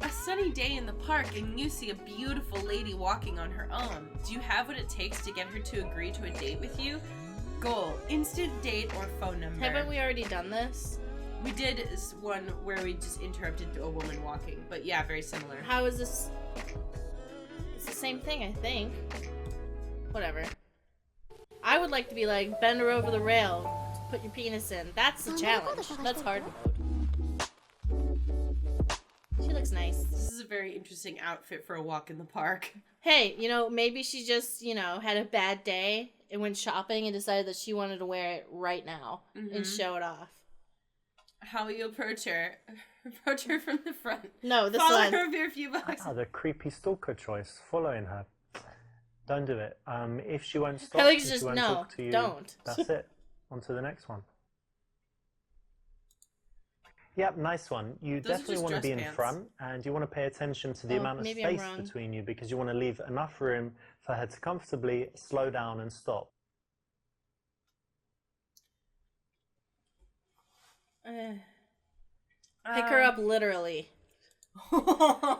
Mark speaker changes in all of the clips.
Speaker 1: A sunny day in the park and you see a beautiful lady walking on her own. Do you have what it takes to get her to agree to a date with you? Goal, instant date or phone number.
Speaker 2: Haven't we already done this?
Speaker 1: We did one where we just interrupted a woman walking, but yeah, very similar.
Speaker 2: How is this? It's the same thing, I think. Whatever. I would like to be like, bend her over the rail, put your penis in. That's the challenge. That's hard mode. She looks nice.
Speaker 1: This is a very interesting outfit for a walk in the park.
Speaker 2: Hey, maybe she just, had a bad day and went shopping and decided that she wanted to wear it right now and show it off.
Speaker 1: How will you approach her? Approach her from the front.
Speaker 2: No, this
Speaker 1: Follow
Speaker 2: one.
Speaker 1: her for a few bucks.
Speaker 3: The creepy stalker choice, following her. Don't do it. If she won't stop,
Speaker 2: Alex,
Speaker 3: if
Speaker 2: just
Speaker 3: she won't
Speaker 2: no,
Speaker 3: talk to you,
Speaker 2: don't.
Speaker 3: That's it. On to the next one. Yep, nice one. You definitely want to be in front, and you want to pay attention to the amount of space between you, because you want to leave enough room for her to comfortably slow down and stop.
Speaker 2: Pick her up literally.
Speaker 3: Oh,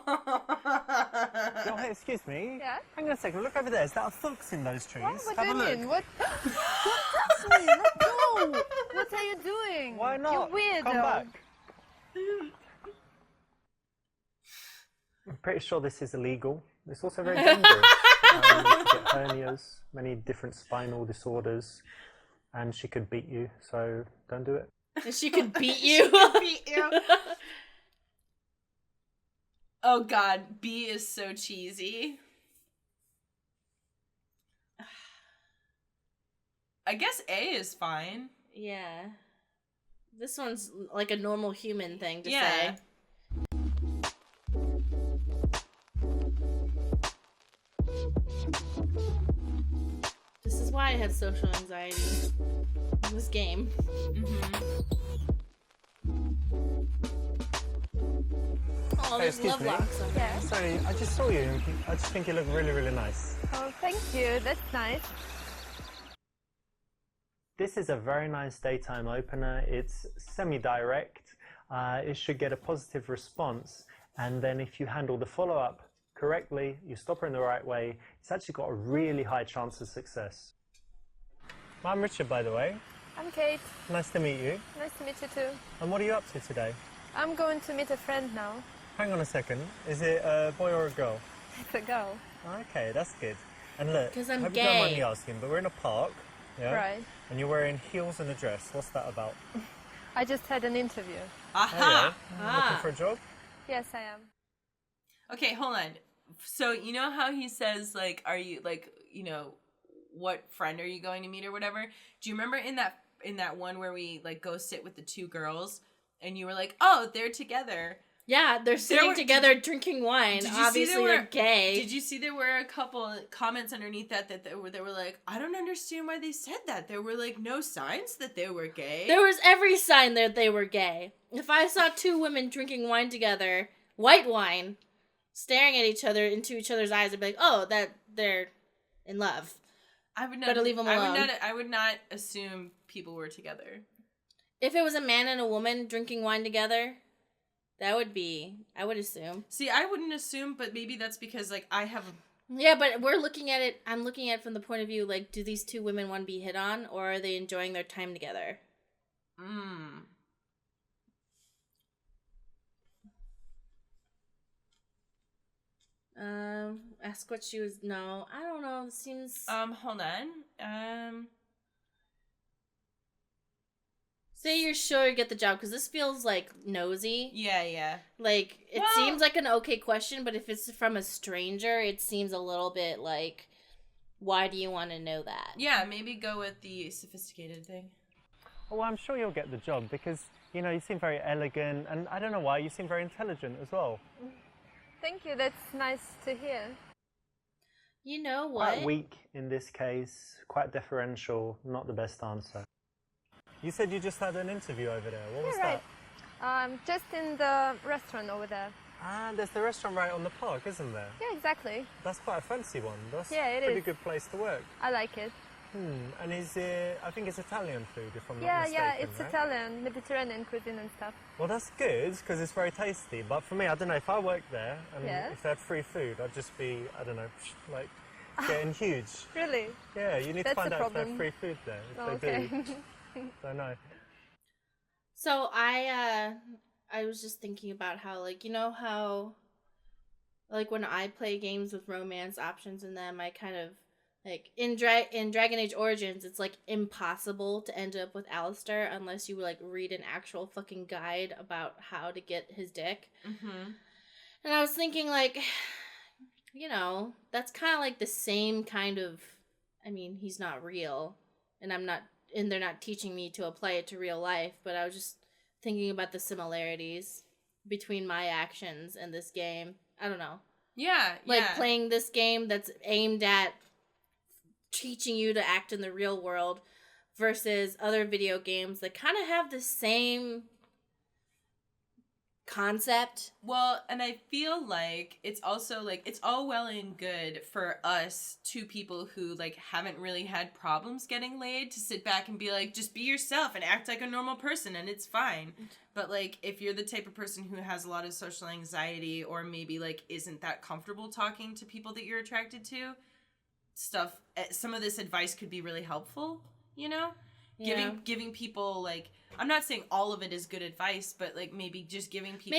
Speaker 3: hey, excuse me.
Speaker 4: Yeah?
Speaker 3: Hang on a second. Look over there. Is that a fox in those trees?
Speaker 4: What
Speaker 3: Have
Speaker 4: do
Speaker 3: a
Speaker 4: you
Speaker 3: look.
Speaker 4: mean? What? Don't touch me. Let go. What are you doing?
Speaker 3: Why not?
Speaker 4: You're weird.
Speaker 3: Come back. I'm pretty sure this is illegal. It's also very dangerous. You could get hernias, many different spinal disorders, and she could beat you, so don't do it.
Speaker 2: And she could beat you.
Speaker 1: Beat you. Oh god, B is so cheesy. I guess A is fine.
Speaker 2: Yeah. This one's like a normal human thing to say. This is why I have social anxiety in this game. Oh, there's love locks on there.
Speaker 3: Sorry, I just saw you. I just think you look really, really nice.
Speaker 4: Oh, thank you. That's nice.
Speaker 3: This is a very nice daytime opener. It's semi-direct. It should get a positive response. And then if you handle the follow-up correctly, you stop her in the right way, it's actually got a really high chance of success. I'm Richard, by the way.
Speaker 4: I'm Kate.
Speaker 3: Nice to meet you.
Speaker 4: Nice to meet you too.
Speaker 3: And what are you up to today?
Speaker 4: I'm going to meet a friend now.
Speaker 3: Hang on a second. Is it a boy or a girl?
Speaker 4: It's a girl.
Speaker 3: Okay, that's good. And look,
Speaker 2: 'Cause I'm
Speaker 3: I hope you don't mind
Speaker 2: gay.
Speaker 3: me asking, but we're in a park, yeah?
Speaker 4: Right.
Speaker 3: And you're wearing heels and a dress. What's that about?
Speaker 4: I just had an interview.
Speaker 1: Aha!
Speaker 3: Looking for a job?
Speaker 4: Yes, I am.
Speaker 1: Okay, hold on. So, you know how he says, like, are you, like, what friend are you going to meet or whatever? Do you remember in that one where we, like, go sit with the two girls and you were like, oh, they're together?
Speaker 2: Yeah, they're sitting together drinking wine. Obviously, they're gay.
Speaker 1: Did you see there were a couple comments underneath that they were like, I don't understand why they said that. There were, like, no signs that they were gay.
Speaker 2: There was every sign that they were gay. If I saw two women drinking wine together, white wine, staring at each other into each other's eyes, I'd be like, oh, that they're in love.
Speaker 1: I would not.
Speaker 2: Better leave them alone.
Speaker 1: I would not assume people were together.
Speaker 2: If it was a man and a woman drinking wine together, I would assume.
Speaker 1: See, I wouldn't assume, but maybe that's because, like, I have
Speaker 2: Yeah, but I'm looking at it from the point of view, like, do these two women want to be hit on, or are they enjoying their time together? Ask what she was, no, I don't know, it seems...
Speaker 1: hold on.
Speaker 2: Say you're sure you get the job, because this feels, like, nosy.
Speaker 1: Yeah.
Speaker 2: Like, it seems like an okay question, but if it's from a stranger, it seems a little bit like, why do you want to know that?
Speaker 1: Yeah, maybe go with the sophisticated thing.
Speaker 3: Well, I'm sure you'll get the job because, you seem very elegant, and I don't know why, you seem very intelligent as well.
Speaker 4: Thank you. That's nice to hear.
Speaker 2: You know what?
Speaker 3: Quite weak in this case, quite deferential, not the best answer. You said you just had an interview over there. What was
Speaker 4: right.
Speaker 3: that?
Speaker 4: Just in the restaurant over there.
Speaker 3: Ah, there's the restaurant right on the park, isn't there?
Speaker 4: Yeah, exactly.
Speaker 3: That's quite a fancy one. That's
Speaker 4: Yeah, it
Speaker 3: a pretty
Speaker 4: is.
Speaker 3: good place to work.
Speaker 4: I like it.
Speaker 3: And is it, I think it's Italian food, if I'm not
Speaker 4: Yeah,
Speaker 3: mistaken,
Speaker 4: it's
Speaker 3: right?
Speaker 4: Italian, Mediterranean cuisine and stuff.
Speaker 3: Well, that's good, because it's very tasty. But for me, I don't know, if I worked there, and
Speaker 4: Yes.
Speaker 3: if they had free food, I'd just be, I don't know, like, getting huge.
Speaker 4: Really?
Speaker 3: Yeah, you need
Speaker 4: That's
Speaker 3: to find
Speaker 4: a
Speaker 3: out if they have
Speaker 4: problem.
Speaker 3: free food there. If
Speaker 4: Oh,
Speaker 3: they
Speaker 4: okay.
Speaker 3: do, don't know.
Speaker 2: So I was just thinking about how, like, you know how, like, when I play games with romance options in them, I kind of, like, in Dragon Age Origins, it's, like, impossible to end up with Alistair unless you, like, read an actual fucking guide about how to get his dick.
Speaker 1: Mm-hmm.
Speaker 2: And I was thinking, like, you know, that's kind of like the same kind of, I mean, he's not real, and they're not teaching me to apply it to real life, but I was just thinking about the similarities between my actions and this game. I don't know.
Speaker 1: Yeah,
Speaker 2: Like,
Speaker 1: yeah.
Speaker 2: playing this game that's aimed at teaching you to act in the real world versus other video games that kind of have the same concept.
Speaker 1: Well, and I feel like it's also like it's all well and good for us two people who like haven't really had problems getting laid to sit back and be like, just be yourself and act like a normal person and it's fine. But like if you're the type of person who has a lot of social anxiety or maybe like isn't that comfortable talking to people that you're attracted to, some of this advice could be really helpful, you know?
Speaker 2: Yeah.
Speaker 1: Giving people like, I'm not saying all of it is good advice, but like maybe just giving people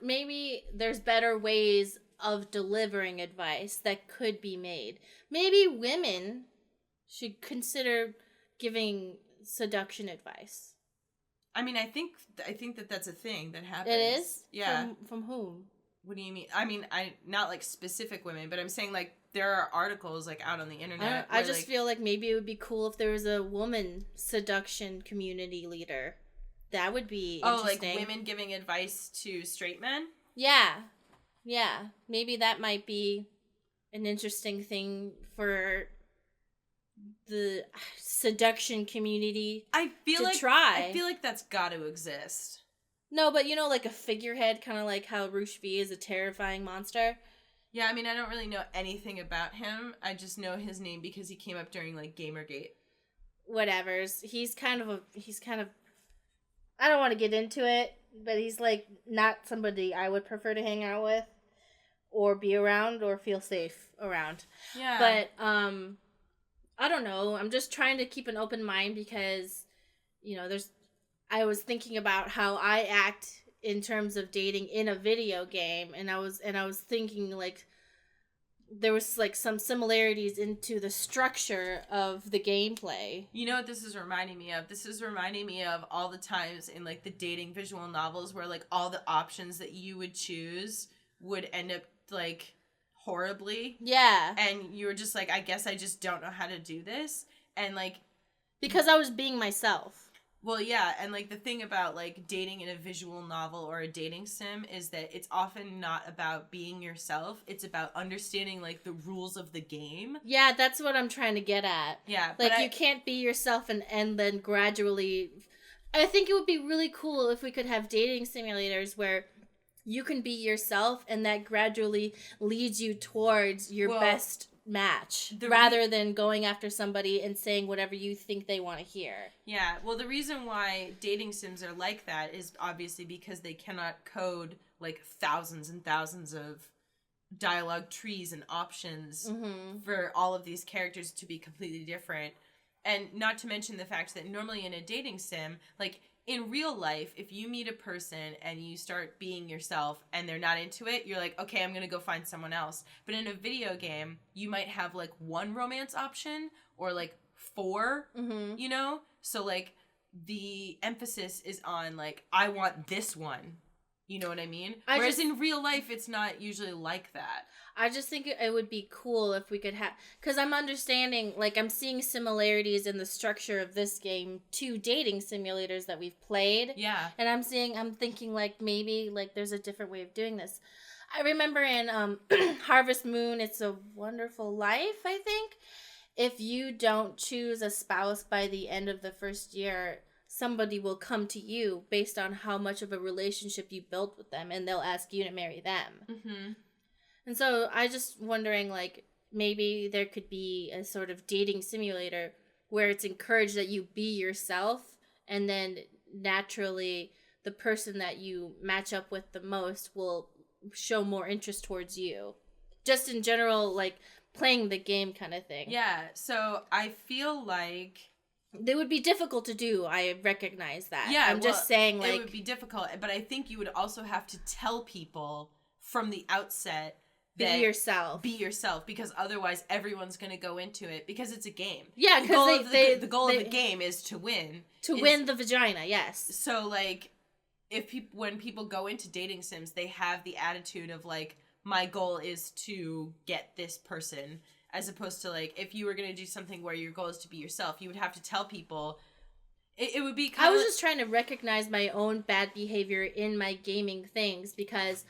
Speaker 2: Maybe there's better ways of delivering advice that could be made. Maybe women should consider giving seduction advice.
Speaker 1: I mean, I think that that's a thing that happens.
Speaker 2: It is?
Speaker 1: Yeah.
Speaker 2: From whom?
Speaker 1: What do you mean? I mean, not like specific women, but I'm saying like there are articles like out on the internet.
Speaker 2: I just feel like maybe it would be cool if there was a woman seduction community leader. That would be interesting.
Speaker 1: Like women giving advice to straight men?
Speaker 2: Yeah. Maybe that might be an interesting thing for the seduction community
Speaker 1: I feel like that's got to exist.
Speaker 2: No, but you know, like a figurehead, kind of like how Roosh V is a terrifying monster.
Speaker 1: Yeah, I mean, I don't really know anything about him. I just know his name because he came up during like Gamergate.
Speaker 2: Whatever's. He's kind of I don't want to get into it, but he's like not somebody I would prefer to hang out with or be around or feel safe around.
Speaker 1: Yeah.
Speaker 2: But I don't know. I'm just trying to keep an open mind because, you know, I was thinking about how I act in terms of dating in a video game, and I was thinking like there was like some similarities into the structure of the gameplay.
Speaker 1: You know what this is reminding me of? This is reminding me of all the times in like the dating visual novels where like all the options that you would choose would end up like horribly.
Speaker 2: Yeah.
Speaker 1: And you were just like, I guess I just don't know how to do this. And like
Speaker 2: because I was being myself.
Speaker 1: Well, yeah, and like the thing about like dating in a visual novel or a dating sim is that it's often not about being yourself. It's about understanding like the rules of the game.
Speaker 2: Yeah, that's what I'm trying to get at.
Speaker 1: Yeah,
Speaker 2: like you can't be yourself and then gradually. I think it would be really cool if we could have dating simulators where you can be yourself and that gradually leads you towards your best match rather than going after somebody and saying whatever you think they want to hear.
Speaker 1: Yeah, well, the reason why dating sims are like that is obviously because they cannot code like thousands and thousands of dialogue trees and options for all of these characters to be completely different. And not to mention the fact that normally in a dating sim, like in real life, if you meet a person and you start being yourself and they're not into it, you're like, okay, I'm going to go find someone else. But in a video game, you might have like one romance option or like 4, you know? So like the emphasis is on like, I want this one. You know what I mean? Whereas in real life, it's not usually like that.
Speaker 2: I just think it would be cool if we could have... Because I'm understanding, like, I'm seeing similarities in the structure of this game to dating simulators that we've played.
Speaker 1: Yeah.
Speaker 2: And I'm thinking, like, maybe, like, there's a different way of doing this. I remember in Harvest Moon, It's a Wonderful Life, I think. If you don't choose a spouse by the end of the first year, somebody will come to you based on how much of a relationship you built with them, and they'll ask you to marry them.
Speaker 1: Mm-hmm.
Speaker 2: And so I just wondering, like, maybe there could be a sort of dating simulator where it's encouraged that you be yourself, and then naturally the person that you match up with the most will show more interest towards you. Just in general, like playing the game kind of thing.
Speaker 1: Yeah, so I feel like
Speaker 2: they would be difficult to do. I recognize that.
Speaker 1: Yeah,
Speaker 2: I'm just saying, like,
Speaker 1: it would be difficult, but I think you would also have to tell people from the outset that
Speaker 2: be yourself.
Speaker 1: Be yourself, because otherwise everyone's going to go into it because it's a game.
Speaker 2: Yeah, because
Speaker 1: the goal of the game is to win.
Speaker 2: To win the vagina, yes.
Speaker 1: So, like, when people go into dating sims, they have the attitude of, like, my goal is to get this person, as opposed to, like, if you were going to do something where your goal is to be yourself, you would have to tell people. It would be kind
Speaker 2: of... I was just trying to recognize my own bad behavior in my gaming things, because,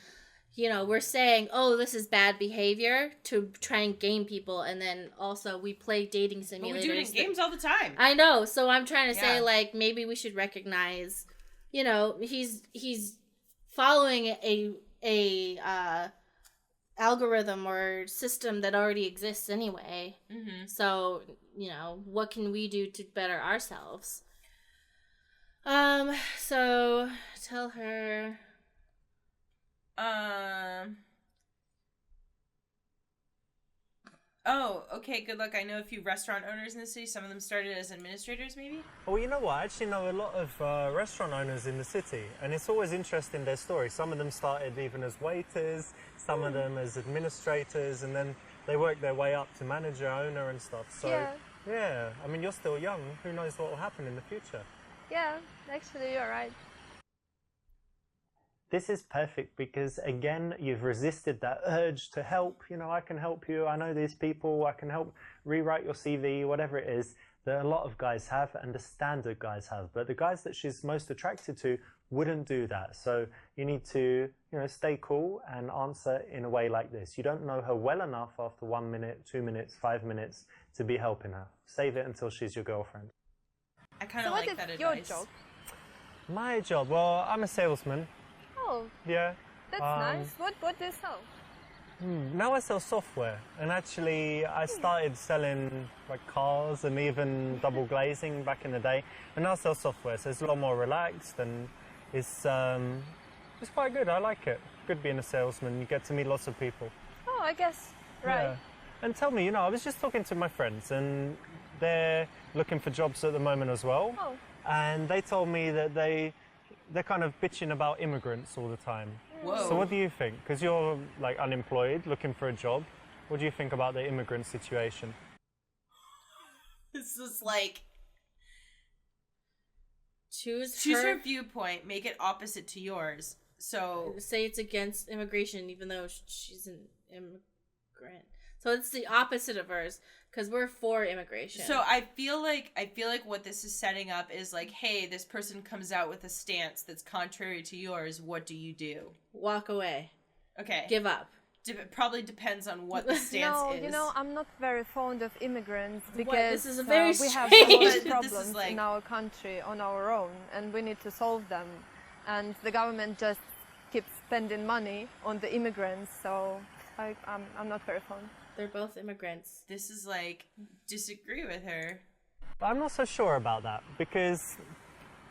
Speaker 2: you know, we're saying, oh, this is bad behavior to try and game people, and then also we play dating simulators. But we do it in games
Speaker 1: all the time.
Speaker 2: I know, so I'm trying to say, like, maybe we should recognize, you know, he's following a algorithm or system that already exists anyway. Mm-hmm. So, you know, what can we do to better ourselves? So tell her.
Speaker 1: Oh, okay, good luck. I know a few restaurant owners in the city. Some of them started as administrators, maybe?
Speaker 3: Well, you know what? I actually know a lot of restaurant owners in the city, and it's always interesting, their story. Some of them started even as waiters, some of them as administrators, and then they worked their way up to manager, owner and stuff. So, yeah, I mean, you're still young. Who knows what will happen in the future?
Speaker 4: Yeah, actually, you're right.
Speaker 3: This is perfect because, again, you've resisted that urge to help. You know, I can help you. I know these people. I can help rewrite your CV, whatever it is that a lot of guys have and the standard guys have. But the guys that she's most attracted to wouldn't do that. So you need to, you know, stay cool and answer in a way like this. You don't know her well enough after 1 minute, 2 minutes, 5 minutes to be helping her. Save it until she's your girlfriend.
Speaker 1: I kind of like that advice.
Speaker 4: So what is your job?
Speaker 3: My job? Well, I'm a salesman.
Speaker 4: Oh,
Speaker 3: yeah.
Speaker 4: That's nice. What do you sell?
Speaker 3: Now I sell software, and actually I started selling like cars and even double glazing back in the day, and now I sell software, so it's a lot more relaxed and it's quite good. I like it. Good being a salesman. You get to meet lots of people.
Speaker 4: Oh, I guess. Right.
Speaker 3: Yeah. And tell me, you know, I was just talking to my friends, and they're looking for jobs at the moment as well.
Speaker 4: Oh.
Speaker 3: And they told me that they're kind of bitching about immigrants all the time.
Speaker 1: Whoa.
Speaker 3: So what do you think? Because you're like unemployed, looking for a job. What do you think about the immigrant situation?
Speaker 1: This is like...
Speaker 2: Choose
Speaker 1: her viewpoint, make it opposite to yours. So...
Speaker 2: Say it's against immigration, even though she's an immigrant. So it's the opposite of hers, because we're for immigration.
Speaker 1: So I feel like what this is setting up is like, hey, this person comes out with a stance that's contrary to yours. What do you do?
Speaker 2: Walk away.
Speaker 1: Okay.
Speaker 2: Give up.
Speaker 1: It probably depends on what the stance is.
Speaker 4: You know, I'm not very fond of immigrants because
Speaker 2: this is a very
Speaker 4: we have so much
Speaker 1: But
Speaker 4: problems
Speaker 1: like...
Speaker 4: in our country on our own, and we need to solve them. And the government just keeps spending money on the immigrants, so I'm not very fond.
Speaker 2: They're both immigrants.
Speaker 1: This is like, disagree with her.
Speaker 3: But I'm not so sure about that because,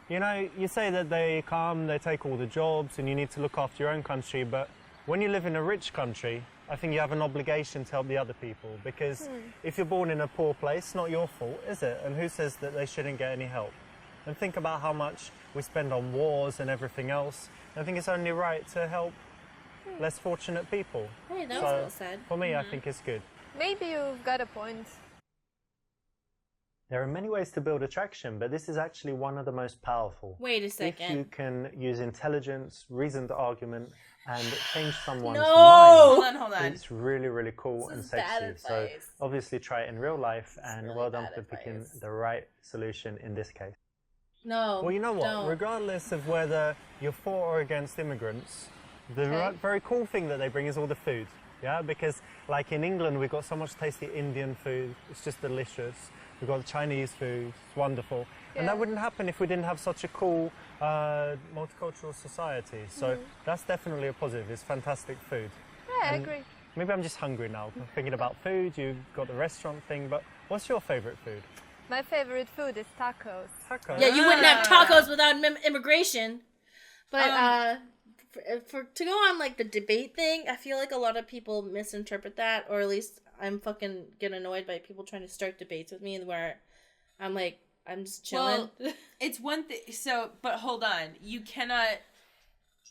Speaker 3: you know, you say that they come, they take all the jobs and you need to look after your own country, but when you live in a rich country, I think you have an obligation to help the other people because if you're born in a poor place, it's not your fault, is it? And who says that they shouldn't get any help? And think about how much we spend on wars and everything else. I think it's only right to help less fortunate people.
Speaker 2: Hey, that was well said.
Speaker 3: For me, I think it's good.
Speaker 4: Maybe you've got a point.
Speaker 3: There are many ways to build attraction, but this is actually one of the most powerful.
Speaker 2: Wait a second.
Speaker 3: If you can use intelligence, reasoned argument, and change someone's
Speaker 1: mind, hold on.
Speaker 3: It's really, really cool and sexy. So obviously try it in real life, and well done for picking the right solution in this case.
Speaker 2: No.
Speaker 3: Well, you know what?
Speaker 2: Don't.
Speaker 3: Regardless of whether you're for or against immigrants, the very cool thing that they bring is all the food. Yeah, because like in England, we've got so much tasty Indian food. It's just delicious. We've got Chinese food. It's wonderful. Yeah. And that wouldn't happen if we didn't have such a cool multicultural society. So that's definitely a positive. It's fantastic food.
Speaker 4: Yeah, I agree.
Speaker 3: Maybe I'm just hungry now. I'm thinking about food. You've got the restaurant thing. But what's your favourite food?
Speaker 4: My favorite food is tacos.
Speaker 3: Tacos.
Speaker 2: Yeah, you wouldn't have tacos without immigration. But to go on like the debate thing, I feel like a lot of people misinterpret that, or at least I'm fucking get annoyed by people trying to start debates with me where I'm like, I'm just chilling.
Speaker 1: Well, it's one thing. So, but hold on, you cannot.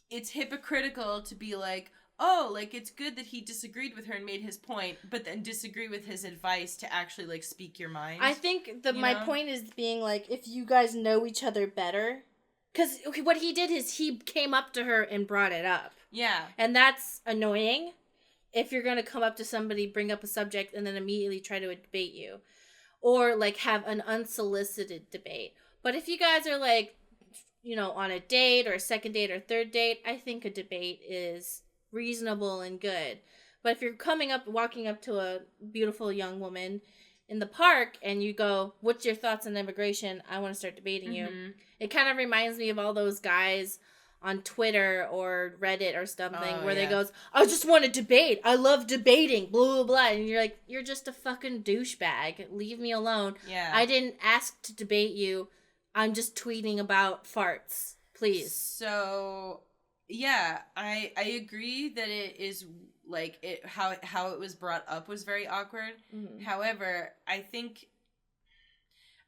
Speaker 1: It's hypocritical to be like, oh, like it's good that he disagreed with her and made his point, but then disagree with his advice to actually like speak your mind.
Speaker 2: I think my point is being like, if you guys know each other better, because what he did is he came up to her and brought it up.
Speaker 1: Yeah.
Speaker 2: And that's annoying if you're going to come up to somebody, bring up a subject, and then immediately try to debate you. Or, like, have an unsolicited debate. But if you guys are, like, you know, on a date or a second date or third date, I think a debate is reasonable and good. But if you're walking up to a beautiful young woman in the park and you go, what's your thoughts on immigration? I want to start debating you. It kind of reminds me of all those guys on Twitter or Reddit or something where they goes, I just want to debate. I love debating, blah, blah, blah. And you're like, you're just a fucking douchebag. Leave me alone.
Speaker 1: Yeah.
Speaker 2: I didn't ask to debate you. I'm just tweeting about farts. Please.
Speaker 1: So, yeah, I agree that it is like how it was brought up was very awkward. Mm-hmm. However, I think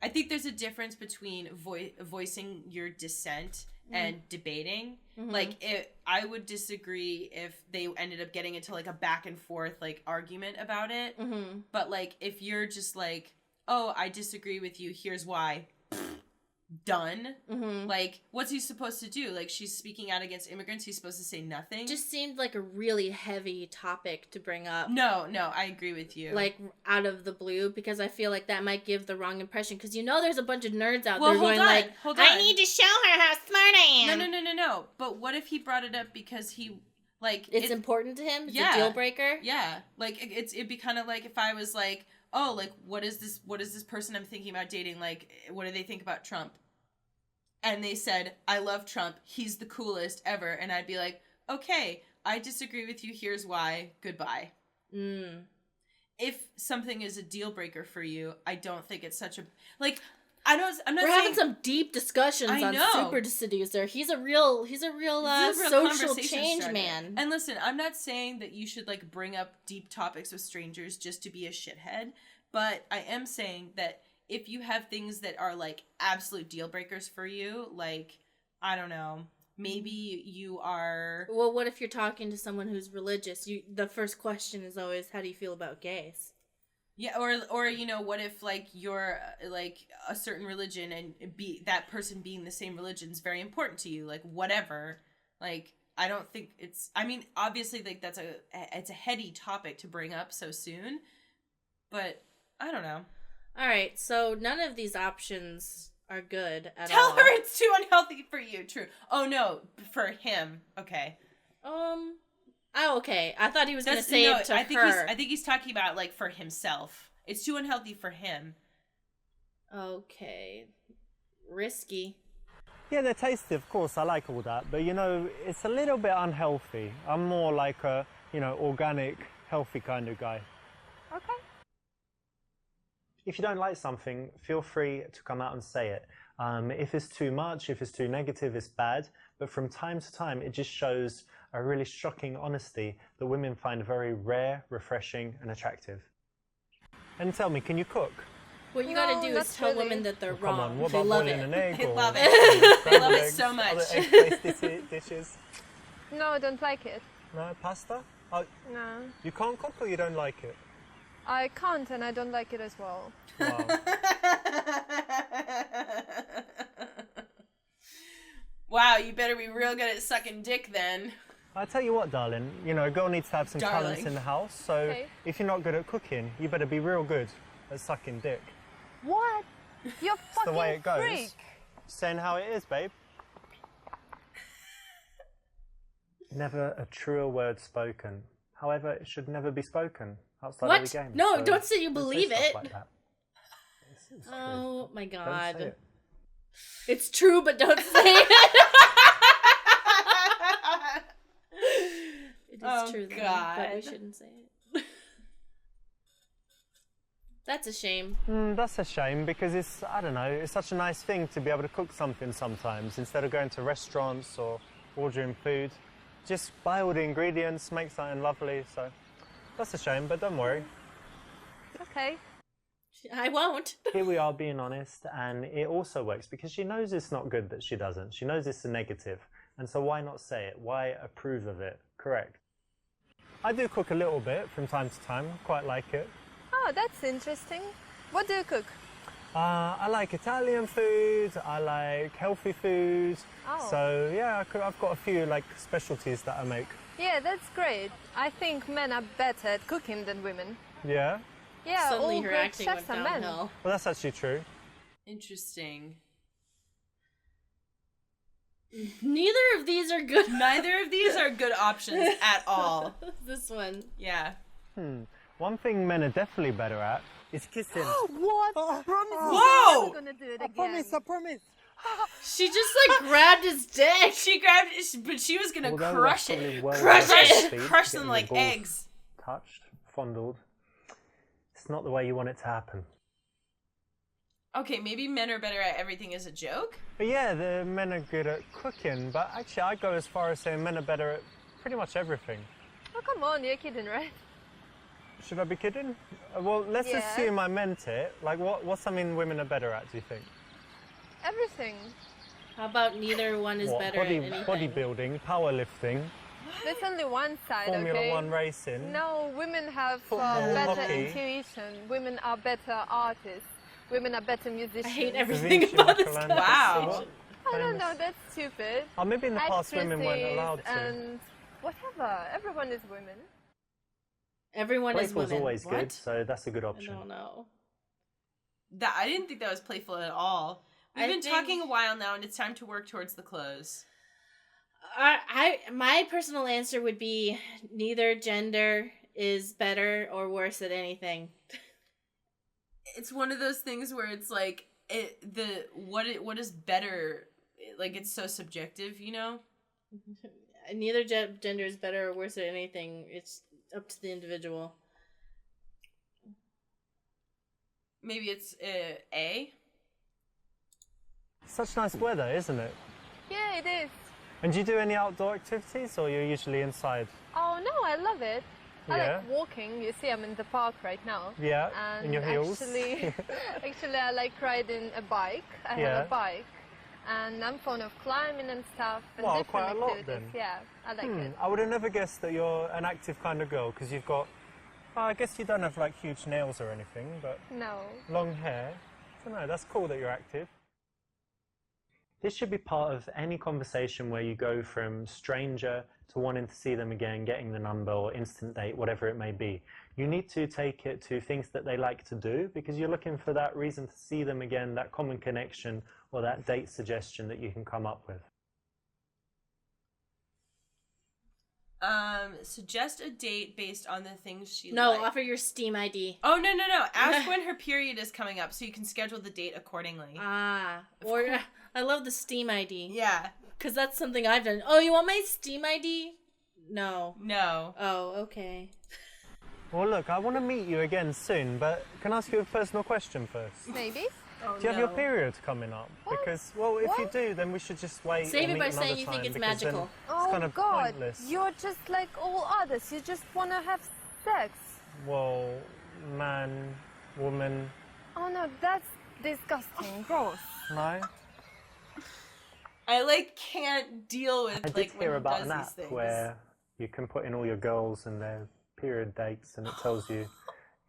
Speaker 1: there's a difference between voicing your dissent and debating. Mm-hmm. Like, I would disagree if they ended up getting into, like, a back and forth, like, argument about it. Mm-hmm. But, like, if you're just like, oh, I disagree with you, here's why, done. Mm-hmm. Like, what's he supposed to do? Like, she's speaking out against immigrants, he's supposed to say nothing?
Speaker 2: Just seemed like a really heavy topic to bring up.
Speaker 1: No, I agree with you.
Speaker 2: Like, out of the blue, because I feel like that might give the wrong impression. Because you know there's a bunch of nerds out there going like, I need to show her how smart I am.
Speaker 1: No. But what if he brought it up because he, like...
Speaker 2: It's important to him? It's a deal breaker?
Speaker 1: Yeah. Like, it'd be kind of like if I was like, oh, like, what is this person I'm thinking about dating? Like, what do they think about Trump? And they said, I love Trump. He's the coolest ever. And I'd be like, okay, I disagree with you. Here's why. Goodbye. Mm. If something is a deal breaker for you, I don't think it's such a... Like, I'm not
Speaker 2: We're having some deep discussions on Super Seducer. He's a real social change
Speaker 1: starter.
Speaker 2: Man.
Speaker 1: And listen, I'm not saying that you should, like, bring up deep topics with strangers just to be a shithead. But I am saying that if you have things that are, like, absolute deal breakers for you, like, I don't know, maybe you are...
Speaker 2: Well, what if you're talking to someone who's religious? The first question is always, how do you feel about gays?
Speaker 1: Yeah, or you know, what if, like, you're, like, a certain religion and that person being the same religion is very important to you, like, whatever. Like, I don't think it's... I mean, obviously, like, it's a heady topic to bring up so soon, but I don't know.
Speaker 2: All right, so none of these options are good at
Speaker 1: all.
Speaker 2: Tell
Speaker 1: her it's too unhealthy for you. True. Oh no, for him. Okay.
Speaker 2: Oh, okay. I thought he was going to say it to her.
Speaker 1: I think he's talking about, like, for himself. It's too unhealthy for him.
Speaker 2: Okay. Risky.
Speaker 3: Yeah, they're tasty, of course. I like all that, but you know, it's a little bit unhealthy. I'm more like a, you know, organic, healthy kind of guy.
Speaker 4: Okay.
Speaker 3: If you don't like something, feel free to come out and say it. If it's too much, if it's too negative, it's bad. But from time to time, it just shows a really shocking honesty that women find very rare, refreshing, and attractive. And tell me, can you cook?
Speaker 2: What you gotta do is tell women that they're wrong.
Speaker 3: Come on, what
Speaker 2: they
Speaker 3: about
Speaker 2: love
Speaker 3: boiling
Speaker 2: it.
Speaker 3: an egg?
Speaker 1: They
Speaker 3: or
Speaker 1: love it. They love it so much.
Speaker 3: Other egg-based dishes?
Speaker 4: No, I don't like it.
Speaker 3: No, pasta? Oh,
Speaker 4: no.
Speaker 3: You can't cook or you don't like it?
Speaker 4: I can't, and I don't like it as well.
Speaker 3: Wow.
Speaker 1: Wow, you better be real good at sucking dick then.
Speaker 3: I tell you what, darling, you know, a girl needs to have some talents in the house, so if you're not good at cooking, you better be real good at sucking dick.
Speaker 4: What? You're fucking
Speaker 3: the way it goes.
Speaker 4: freak.
Speaker 3: Saying how it is, babe. Never a truer word spoken. However, it should never be spoken outside of the game.
Speaker 2: No,
Speaker 3: so
Speaker 2: don't say you believe it.
Speaker 3: Like that. It's
Speaker 2: oh my God.
Speaker 3: Don't say it.
Speaker 2: It's true, but don't say it. It is true, though, but we shouldn't say it. That's a shame.
Speaker 3: That's a shame because I don't know, it's such a nice thing to be able to cook something sometimes instead of going to restaurants or ordering food. Just buy all the ingredients, make something lovely. So that's a shame, but don't worry.
Speaker 4: Okay.
Speaker 2: I won't.
Speaker 3: Here we are being honest, and it also works because she knows it's not good that she doesn't. She knows it's a negative, and so why not say it? Why approve of it? Correct. I do cook a little bit from time to time. Quite like it.
Speaker 4: Oh, that's interesting. What do you cook?
Speaker 3: I like Italian food. I like healthy food.
Speaker 4: Oh.
Speaker 3: So yeah, I've got a few like specialties that I make.
Speaker 4: Yeah, that's great. I think men are better at cooking than women.
Speaker 3: Yeah.
Speaker 4: Yeah,
Speaker 2: Suddenly
Speaker 4: all
Speaker 2: her
Speaker 4: great
Speaker 2: acting
Speaker 4: chefs
Speaker 2: went
Speaker 4: are men.
Speaker 2: downhill.
Speaker 3: Well, that's actually true.
Speaker 1: Interesting.
Speaker 2: Neither of these are good.
Speaker 1: Neither of these are good options at all.
Speaker 2: This one.
Speaker 1: Yeah.
Speaker 3: One thing men are definitely better at is kissing.
Speaker 4: What? Promise me
Speaker 1: Whoa!
Speaker 4: you're never gonna do it again.
Speaker 3: I promise.
Speaker 2: She just like grabbed his dick.
Speaker 1: She grabbed it, but she was gonna
Speaker 3: Although
Speaker 1: crush
Speaker 3: that's
Speaker 1: it.
Speaker 3: probably well
Speaker 1: Crush
Speaker 3: worth
Speaker 1: it!
Speaker 3: the speed,
Speaker 1: Crush
Speaker 3: getting
Speaker 1: them
Speaker 3: your
Speaker 1: like
Speaker 3: balls
Speaker 1: eggs.
Speaker 3: Touched, fondled. It's not the way you want it to happen.
Speaker 1: Okay, maybe men are better at everything as a joke?
Speaker 3: But yeah, the men are good at cooking, but actually I'd go as far as saying men are better at pretty much everything.
Speaker 4: Oh, come on, you're kidding, right?
Speaker 3: Should I be kidding? Well, let's
Speaker 4: Yeah.
Speaker 3: assume I meant it. Like, what's something women are better at, do you think?
Speaker 4: Everything.
Speaker 2: How about neither one is better at anything?
Speaker 3: Bodybuilding, powerlifting,
Speaker 4: There's only one side,
Speaker 3: Formula
Speaker 4: okay?
Speaker 3: One racing.
Speaker 4: No, women have
Speaker 3: Football,
Speaker 4: better
Speaker 3: hockey.
Speaker 4: intuition. Women are better artists. Women are better musicians.
Speaker 2: I hate
Speaker 3: Da
Speaker 2: everything
Speaker 3: Vinci,
Speaker 2: about this
Speaker 3: Michelangelo.
Speaker 1: Wow.
Speaker 3: What?
Speaker 4: I don't know,
Speaker 3: Famous-
Speaker 4: that's stupid.
Speaker 3: Oh, maybe in the past women weren't
Speaker 4: Actresses
Speaker 3: allowed to.
Speaker 4: and whatever. Everyone is women.
Speaker 2: Everyone is
Speaker 3: Playful's
Speaker 2: women.
Speaker 3: always
Speaker 2: what?
Speaker 3: good, so that's a good
Speaker 2: I
Speaker 3: option.
Speaker 2: don't know.
Speaker 1: I didn't think that was playful at all. We've
Speaker 2: I
Speaker 1: been
Speaker 2: think-
Speaker 1: talking a while now, and it's time to work towards the close.
Speaker 2: My personal answer would be neither gender is better or worse at anything.
Speaker 1: It's one of those things where it's like what is better, like it's so subjective, you know?
Speaker 2: Neither gender is better or worse at anything. It's up to the individual.
Speaker 1: Maybe it's A.
Speaker 3: Such nice weather, isn't it?
Speaker 4: Yeah, it is.
Speaker 3: And do you do any outdoor activities, or you're usually inside?
Speaker 4: Oh, no, I love it. I
Speaker 3: Yeah.
Speaker 4: like walking. You see, I'm in the park right now.
Speaker 3: Yeah,
Speaker 4: And
Speaker 3: in your heels.
Speaker 4: actually, I like riding a bike. I
Speaker 3: Yeah.
Speaker 4: have a bike. And I'm fond of climbing and stuff. And
Speaker 3: Wow,
Speaker 4: different
Speaker 3: quite a lot
Speaker 4: activities.
Speaker 3: then.
Speaker 4: Yeah, I like it.
Speaker 3: I would have never guessed that you're an active kind of girl, because you've got, I guess you don't have like huge nails or anything, but
Speaker 4: No.
Speaker 3: long hair. I don't know, that's cool that you're active. This should be part of any conversation where you go from stranger to wanting to see them again, getting the number or instant date, whatever it may be. You need to take it to things that they like to do, because you're looking for that reason to see them again, that common connection or that date suggestion that you can come up with.
Speaker 1: Suggest a date based on the things she
Speaker 2: No,
Speaker 1: likes.
Speaker 2: offer your Steam ID.
Speaker 1: Oh, no. Ask when her period is coming up so you can schedule the date accordingly.
Speaker 2: Or I love the Steam ID.
Speaker 1: Yeah.
Speaker 2: Because that's something I've done. Oh, you want my Steam ID? No.
Speaker 1: No.
Speaker 2: Oh, okay.
Speaker 3: Well, look, I want to meet you again soon, but can I ask you a personal question first?
Speaker 4: Maybe.
Speaker 2: Oh,
Speaker 3: Do you have your period coming up?
Speaker 4: What?
Speaker 3: Because, well, if you
Speaker 4: What?
Speaker 3: do, then we should just wait.
Speaker 2: Save
Speaker 3: and
Speaker 2: it
Speaker 3: meet
Speaker 2: by
Speaker 3: another
Speaker 2: saying you think
Speaker 3: time,
Speaker 2: it's
Speaker 3: because then
Speaker 2: magical.
Speaker 3: It's
Speaker 4: Oh,
Speaker 3: kind of
Speaker 4: God.
Speaker 3: pointless.
Speaker 4: You're just like all others. You just want to have sex.
Speaker 3: Well, man, woman,
Speaker 4: Oh, no, that's disgusting. Gross.
Speaker 3: no.
Speaker 1: I can't deal with
Speaker 3: I did
Speaker 1: when
Speaker 3: hear
Speaker 1: he
Speaker 3: about
Speaker 1: does
Speaker 3: an
Speaker 1: these
Speaker 3: app
Speaker 1: things.
Speaker 3: where you can put in all your girls and their period dates, and it tells you,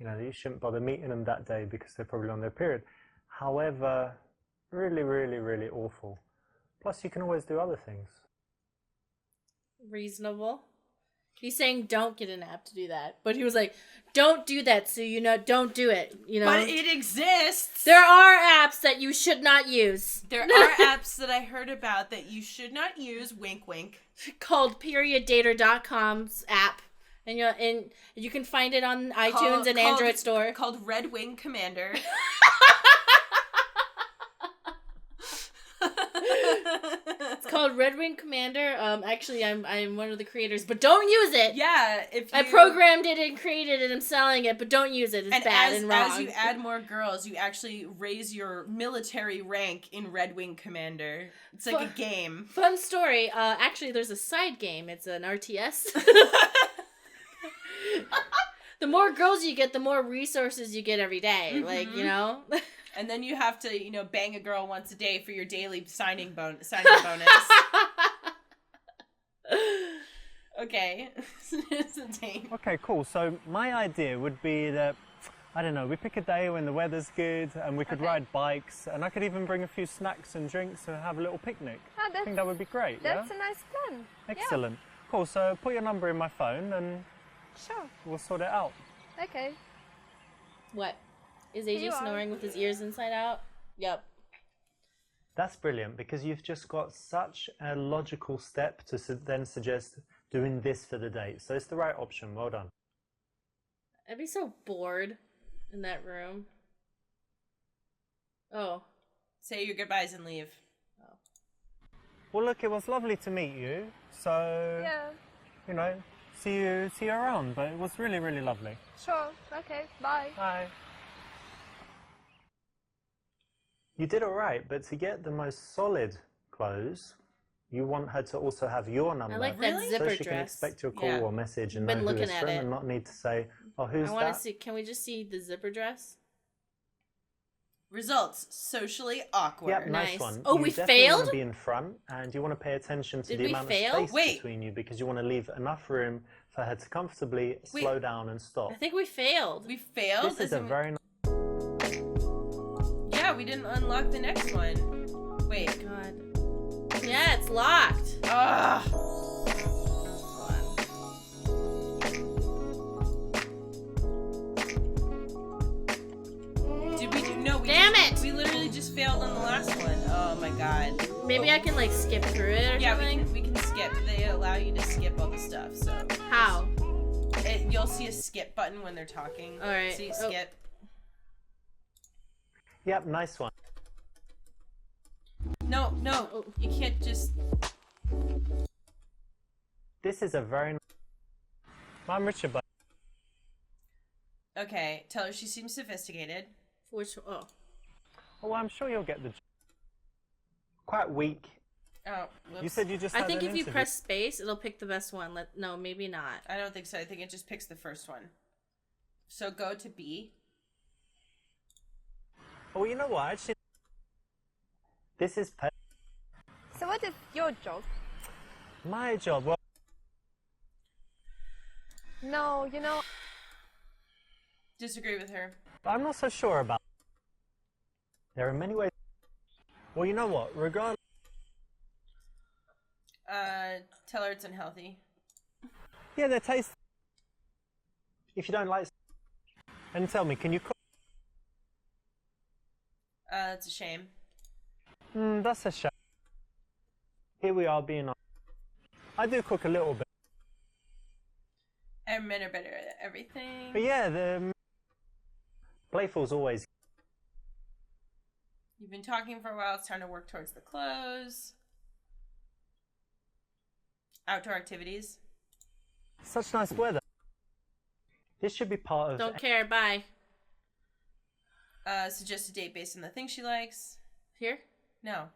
Speaker 3: that you shouldn't bother meeting them that day because they're probably on their period. However, really, really, really awful. Plus, you can always do other things.
Speaker 2: Reasonable. He's saying don't get an app to do that. But he was like, don't do that, so don't do it.
Speaker 1: But it exists.
Speaker 2: There are apps that you should not use.
Speaker 1: There are apps that I heard about that you should not use. Wink, wink.
Speaker 2: Called perioddater.com's app. And you can find it on iTunes and Android Store.
Speaker 1: Called Red Wing Commander.
Speaker 2: It's called Red Wing Commander. Actually, I'm one of the creators, but don't use it.
Speaker 1: Yeah, if you...
Speaker 2: I programmed it and created it and I'm selling it, but don't use it. It's bad and wrong.
Speaker 1: As you add more girls, you actually raise your military rank in Red Wing Commander. It's like a game.
Speaker 2: Fun story. Actually, there's a side game. It's an RTS. The more girls you get, the more resources you get every day.
Speaker 1: Mm-hmm.
Speaker 2: Like, you know?
Speaker 1: And then you have to, you know, bang a girl once a day for your daily signing bonus. Okay.
Speaker 3: Okay, cool. So my idea would be that, I don't know, we pick a day when the weather's good and we could ride bikes, and I could even bring a few snacks and drinks and have a little picnic. I think that would be great.
Speaker 4: That's a nice plan.
Speaker 3: Excellent. Yeah. Cool. So put your number in my phone and
Speaker 4: sure,
Speaker 3: we'll sort it out.
Speaker 4: Okay.
Speaker 2: What? Is AJ snoring with his ears inside out? Yep.
Speaker 3: That's brilliant, because you've just got such a logical step to then suggest doing this for the date. So it's the right option. Well done.
Speaker 2: I'd be so bored in that room. Oh.
Speaker 1: Say your goodbyes and leave.
Speaker 2: Oh.
Speaker 3: Well, look, it was lovely to meet you. So, you know, see you around. But it was really, really lovely.
Speaker 4: Sure. Okay. Bye.
Speaker 3: Bye. You did all right, but to get the most solid clothes, you want her to also have your number.
Speaker 2: I like that zipper
Speaker 3: so she can
Speaker 2: dress.
Speaker 3: expect your call or message and know who it's from and not need to say, oh, who's that?
Speaker 2: I want to see, can we just see the zipper dress?
Speaker 1: Results, socially awkward.
Speaker 3: Yep, nice one.
Speaker 2: Oh, we failed?
Speaker 3: Want to be in front, and you want to pay attention to the amount of space between you, because you want to leave enough room for her to comfortably slow down and stop.
Speaker 2: I think we failed.
Speaker 1: We failed?
Speaker 3: This is a very nice...
Speaker 1: Yeah, we didn't unlock the next one. Wait.
Speaker 2: God. Yeah, it's locked.
Speaker 1: Ugh. Did we do? No, we
Speaker 2: Damn it!
Speaker 1: We literally just failed on the last one. Oh my god.
Speaker 2: Maybe I can like skip through it or something?
Speaker 1: Yeah, we can skip. They allow you to skip all the stuff, so.
Speaker 2: How?
Speaker 1: You'll see a skip button when they're talking.
Speaker 2: Alright.
Speaker 1: See, skip.
Speaker 3: Yep, nice one.
Speaker 1: No, you can't just...
Speaker 3: This is a very nice... I'm Richard, but...
Speaker 1: Okay, tell her she seems sophisticated.
Speaker 2: Which, oh.
Speaker 3: Oh, I'm sure you'll get the... Quite weak.
Speaker 1: Oh, whoops.
Speaker 3: You said you just
Speaker 2: I
Speaker 3: had
Speaker 2: think
Speaker 3: an
Speaker 2: if you
Speaker 3: interview.
Speaker 2: press space, it'll pick the best one. No, maybe not.
Speaker 1: I don't think so. I think it just picks the first one. So go to B.
Speaker 3: Oh, you know what? Actually, this is...
Speaker 4: So what is your job?
Speaker 3: My job, well...
Speaker 4: No, you know...
Speaker 1: Disagree with her.
Speaker 3: I'm not so sure about... There are many ways... Well, you know what? Regardless...
Speaker 1: Tell her it's unhealthy.
Speaker 3: Yeah, they taste... If you don't like... And tell me, can you cook?
Speaker 1: It's a shame.
Speaker 3: That's a shame. Here we are being honest. I do cook a little bit.
Speaker 1: And men are better at everything.
Speaker 3: But yeah, the... Playful's always...
Speaker 1: You've been talking for a while. It's time to work towards the close. Outdoor activities.
Speaker 3: Such nice weather. This should be part of...
Speaker 2: Don't care, bye.
Speaker 1: Suggest a date based on the thing she likes.
Speaker 2: Here?
Speaker 1: No.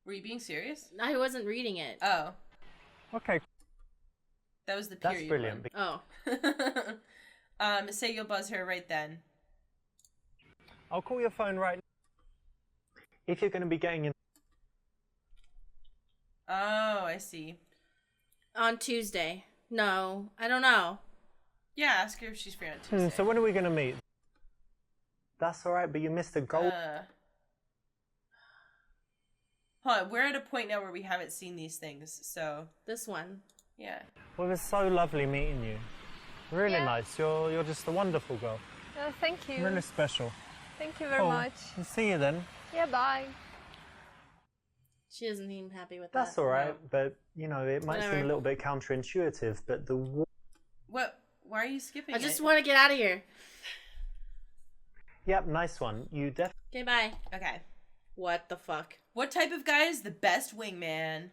Speaker 1: Were you being serious?
Speaker 2: I wasn't reading it.
Speaker 1: Oh.
Speaker 3: Okay.
Speaker 1: That was the period.
Speaker 3: That's brilliant.
Speaker 2: Oh.
Speaker 1: Say you'll buzz her right then.
Speaker 3: I'll call your phone right now. If you're going to be getting in...
Speaker 1: Oh, I see.
Speaker 2: On Tuesday. No, I don't know.
Speaker 1: Yeah, ask her if she's free on Tuesday.
Speaker 3: So when are we going to meet? That's alright, but you missed a goal.
Speaker 1: Hold on, we're at a point now where we haven't seen these things, so...
Speaker 2: This one.
Speaker 1: Yeah.
Speaker 3: Well, it was so lovely meeting you. Really nice. You're just a wonderful girl.
Speaker 4: Thank you.
Speaker 3: Really special.
Speaker 4: Thank you very much.
Speaker 3: I'll see you then.
Speaker 4: Yeah, bye.
Speaker 2: She isn't even happy with
Speaker 3: That's
Speaker 2: that.
Speaker 3: alright, but, you know, it might seem a little bit counterintuitive, but the...
Speaker 1: What? Why are you skipping
Speaker 2: I just want to get out of here.
Speaker 3: Yep, nice one. You definitely...
Speaker 2: Okay, bye.
Speaker 1: Okay.
Speaker 2: What the fuck?
Speaker 1: What type of guy is the best wingman?